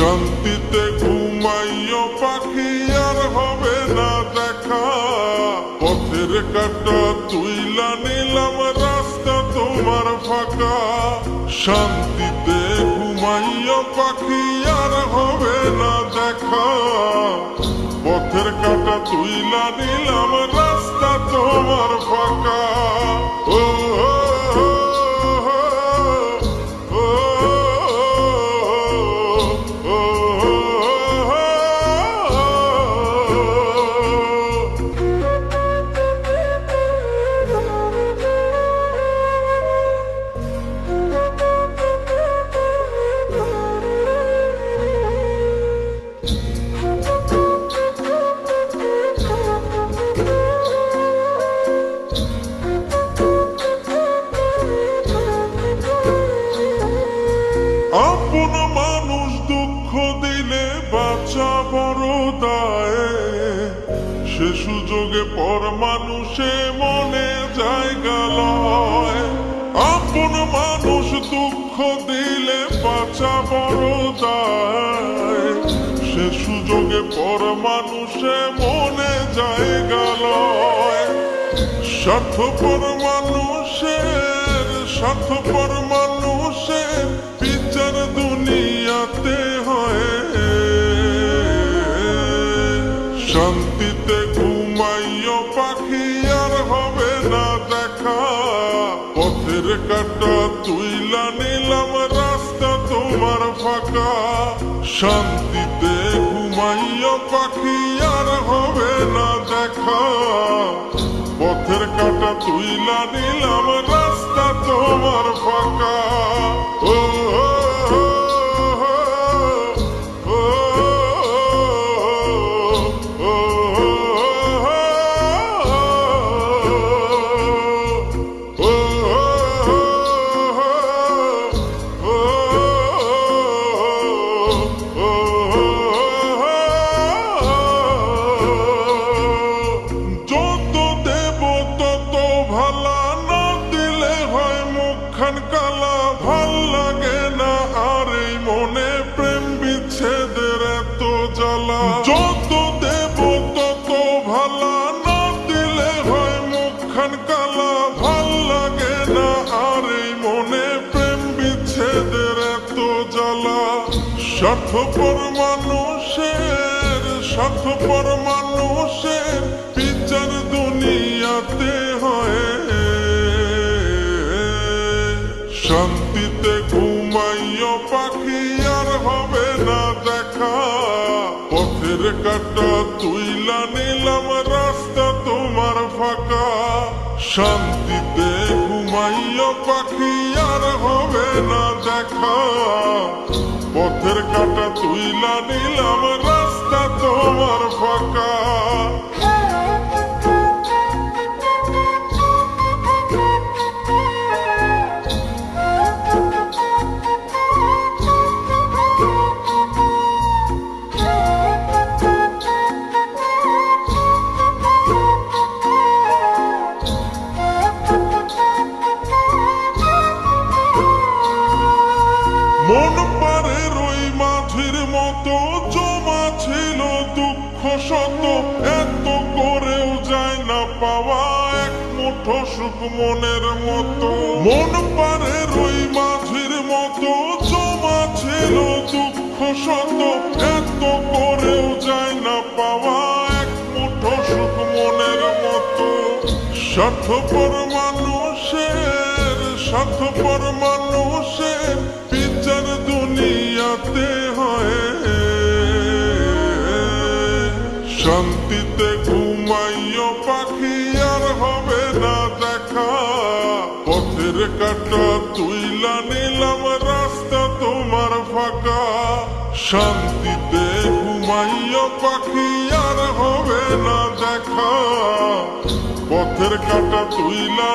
শান্তিতে ঘুমাইও পাখি আর হবে না দেখা। পথের কাঁটা তুইলা নিলাম রাস্তা তোমার ফাঁকা। শান্তিতে ঘুমাইও পাখি আর হবে না দেখা। পথের কাঁটা তুইলা নিলাম রাস্তা তোমার ফাঁকা। ও আপন মানুষ দুঃখ দিলে বাঁচা বড় দায়। সে সুযোগে পর মানুষে মনে জায়গা লয়। আপন মানুষ দুঃখ দিলে বাঁচা বড় দায়। সে সুযোগে পর মানুষে মনে জায়গা লয়। স্বার্থপর মানুষের বিচার দুনিয়াতে হয়। শান্তিতে ঘুমাইও পাখি আর হবে না দেখা। পথের কাঁটা তুইলা নিলাম রাস্তা তোমার ফাঁকা। শান্তিতে ঘুমাইও পাখি আর হবে না দেখা। পথের কাঁটা তুইলা নিলাম রাস্তা তোমার ফাঁকা। ও কালা ভাল লাগে না আর এই মনে প্রেম বিচ্ছেদের এত জ্বালা। যত দেব তত ভালা না দিলে হয় মুখখান কালা। ভাল লাগে না আর এই মনে প্রেম বিচ্ছেদের এত জ্বালা। স্বার্থপর মানুষের বিচার দুনিয়াতে হয়। শান্তিতে ঘুমাইও পাখি আর হবে না দেখা। পথের কাঁটা তুইলা নিলাম রাস্তা তোমার ফাঁকা। শান্তিতে ঘুমাইও পাখি আর হবে না দেখা। পথের কাঁটা তুইলা নিলাম রাস্তা তোমার ফাঁকা। মন পারে রই মাঝির মতো জমা ছিল দুঃখ শত। এত করেও যায় না পাওয়া এক মুঠো সুখ মনের মতো। মন পারে রই মাঝির মতো জমা ছিল দুঃখ শত। এত করেও যায় না পাওয়া এক মুঠো সুখ মনের মতো। স্বার্থপর মানুষের বিচার দুনিয়াতে হয়। শান্তিতে ঘুমাইও পাখি আর হবে না দেখা। পথের কাঁটা তুইলা নিলাম রাস্তা তোমার ফাঁকা। শান্তিতে ঘুমাইও পাখি আর হবে না দেখা। পথের কাঁটা তুইলা